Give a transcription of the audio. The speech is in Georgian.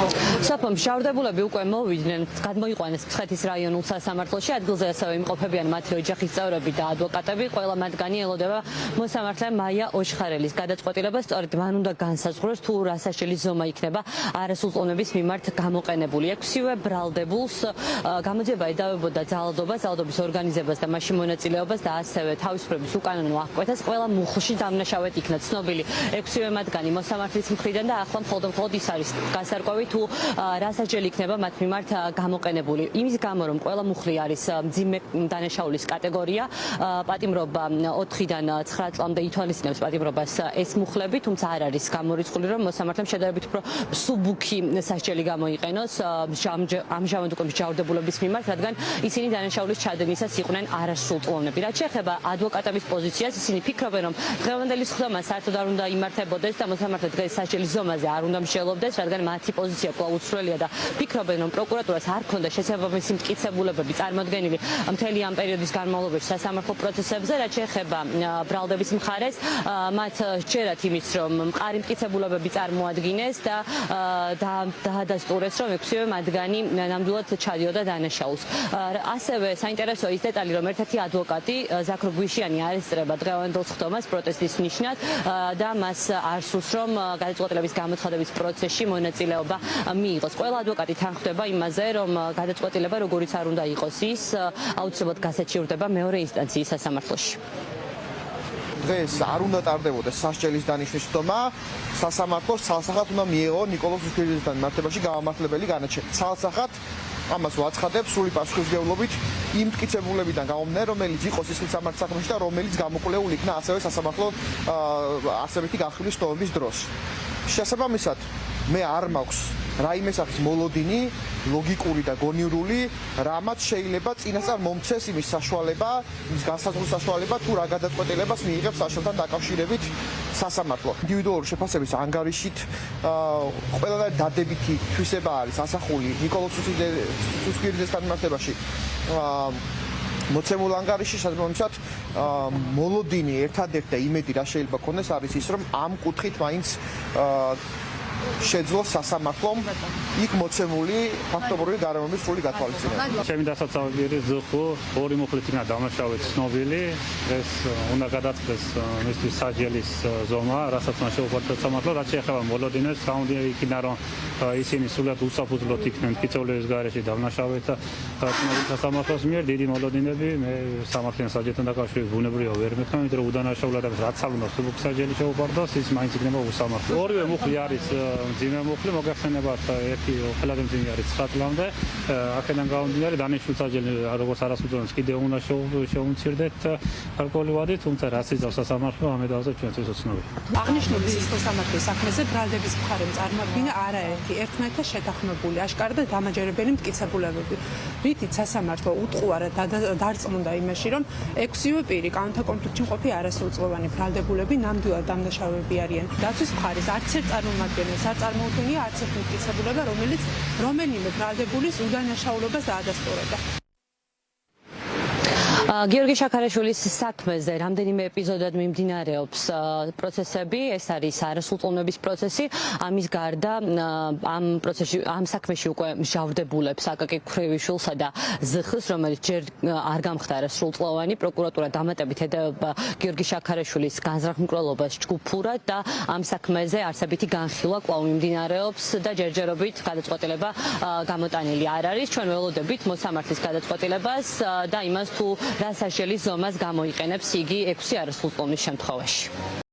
სოფო მჟავრდებულები უკვე მოვიდნენ, გადმოიყვანეს მცხეთის რაიონულ სასამართლოში, ადგილზე ასევე იმყოფებიან მათი ოჯახის წევრები და ადვოკატები. ყველა მათგანი ელოდება მოსამართლე მაია ოჩხარელის გადაწყვეტილებას, სწორედ მან უნდა განსაზღვროს თუ რა საშიელი ზომა იქნება არასრულწლოვნების მიმართ გამოყენებული. ექვსივე ბრალდებულს გამოძიება ედავებოდა ძალადობის ორგანიზებას და მასში მონაწილეობას და ასევე თავისუფლების უკანონო აღკვეთას. ყველა მუხლში დამნაშავედ იქნა ცნობილი ექვსივე მათგანი მოსამართლის მხრიდან და ახლა მხოლოდ ის არის გასარკვევი თუ რა სასჯელი იქნება მათ მიმართ გამოყენებული. იმის გამო რომ ყველა მუხლი არის მძიმე დანაშაულის კატეგორია, პატიმრობა 4-დან 9 წლამდე ითვალისწინებს პატიმრობას ეს მუხლები, თუმცა არ არის გამორიცხული რომ მოსამართლემ შედარებით უფრო მსუბუქი სასჯელი გამოიყენოს ამჟამად უკვე მჟავრდებულების მიმართ, რადგან ისინი დანაშაულის ჩადენისას იყვნენ არასრულწლოვნები. რაც შეეხება ადვოკატების პოზიციას, ისინი ფიქრობენ რომ დღევანდელი სხდომა საერთოდ არ უნდა იმართებოდეს და მოსამართლე დღეს სასჯელის ზომაზე არ უნდა მსჯელობდეს, რადგან მათი პოზიცია კვლავ უცვლელია და ფიქრობენ რომ პროკურატურას არ ქონდა შესაბამისი მტკიცებულებები წარმოდგენილი მთელი ამ პერიოდის განმავლობაში სასამართლო პროცესებზე. რაც შეეხება ბრალდების მხარეს, მათ სჯერათ იმის რომ მყარი მტკიცებულებები წარმოადგინეს და დაადასტურეს რომ ექვსივე მათგანი ნამდვილად ჩადიოდა დანაშაულს. ასევე საინტერესოა ის დეტალი რომ ერთ-ერთი ადვოკატი ზაქრო გვიშიანი არ ესწრება დღევანდელ სხდომას პროტესტის ნიშნად და მას არ სურს რომ გადაწყვეტილების გამოცხადების პროცესში მონაწილეობა მიიღოს. ყველა ადვოკატი თანხმდება იმაზე რომ გადაწყვეტილება როგორიც არ უნდა იყოს ის აუცილებლად გასაჩივრდება მეორე ინსტანციის სასამართლოში. დღეს არ უნდა ტარდებოდეს სასჯელის დანიშვნის სხდომა, სასამართლოს ცალსახად უნდა მიეღო ნიკოლოზ უშვილისთან მიმართებაში გამართლებელი განაჩენი. ცალსახად ამას ვაცხადებ სრული პასუხისმგებლობით იმ მტკიცებულებიდან გამომდინარე, რომელიც იყოს ისეთ სამართლის საქმეში და რომელიც გამოკვლეული იქნა ასევე სასამართლო არსებითი განხილვის სხდომების დროს. შესაბამისად, მე არ მაქვს რაიმე სახის მოლოდინი, ლოგიკური და გონივრული, რამაც შეიძლება წინასწარ მომცეს იმის საშუალება, იმის განსაზღვრის საშუალება, თუ რა გადაწყვეტილებას მიიღებს საშუალებთან დაკავშირებით სასამართლო. ინდივიდუალური შეფასების ანგარიშით ყველანაირი დადებითი თვისება არის ასახული ნიკოლოზ უშვილისთან მიმართებაში. მოცემულ ანგარიში შესაბამისად მოლოდინი ერთადერთი და იმედი რა შეიძლება ქონდეს არის ის რომ ამ კუთხით მაინც შეძლოს სასამართლომ იქ მოცემული ფაქტობრივი გარემოების სრული გათვალისწინება. ჩემი დასაცავებელი ზოხო ორი მუხლით იქნა დამნაშავედ ცნობილი, ეს უნდა გადაწყდეს მისთვის სასჯელის ზომა, რასაც მას შეუყვარდა სასამართლო. რაც შეეხება მოლოდინებს, გამომდინარე იქიდან რომ ისინი სულად უსაფუძვლოდ იქნენ მტკიცებულების გარეშე დამნაშავედ და ცნობილი სასამართლოს მიერ დიდი მოლოდინები მე სამართლიან სასჯელთან დაკავშირებით ბუნებრივია ვერ მექნა, იმიტომ რომ უდანაშაულად რაც არ უნდა მსუბუქ სასჯელი შეუყვარდოს, ის მაინც იქნება უსამართლო. ორივე მუხლი არის მძიმე მუხლი, მოგახსენებათ ერთი ყველაზე მძიმე არის 9 წლამდე. აქედან გამომდინარე დანიშნულ სასჯელი როგორც არასრულწლოვანს კიდევ უნდა შევუმცირდეთ გარკვეული ვადით, თუმცა რაც იზავს სასამართლო ამ ეტაპზე ჩვენთვის უცნობია. აღნიშნული სასამართლოს საქმეზე ბრალდების მხარემ წარმოადგინა არაერთი ერთმანეთთან შეთანხმებული აშკარა და დამაჯერებელი მტკიცებულებები, რითიც სასამართლო უტყუარა დარწმუნდა იმაში, რომ ექვსივე პირი კანონთა კონფლიქტში მყოფი არასრულწლოვანი ბრალდებულები ნამდვილად დამნაშავეები არიან. დაცვის მხარეს არც ერთ წარმომადგენელს არ წარმოუდგენია არც ერთ მტკიცებულება, რომელიც რომელიმე ბრალდებულის უდანაშაულობას დაადასტურებდა. გიორგი შაქარაშვილის საქმეზე რამდენიმე ეპიზოდად მიმდინარეობს პროცესები, ეს არის არასრულწლოვნების პროცესი. ამის გარდა ამ საქმეში უკვე მჟავრდებულებს აკაკი ქრევიშვილსა და ზხ-ს, რომელიც ჯერ არ გამხდა არასრულწლოვანი, პროკურატურა დამატებით ედავება გიორგი შაქარაშვილის განზრახ-მკვლელობას ჯგუფურად და ამ საქმეზე არსებითი განხილვა კვლავ მიმდინარეობს და ჯერჯერობით გადაწყვეტილება გამოტანილი არ არის. ჩვენ ველოდებით მოსამართლის გადაწყვეტილებას და იმას თუ რა სასჯელის ზომას გამოიყენებს იგი 6 არასრულწლოვნის შემთხვევაში.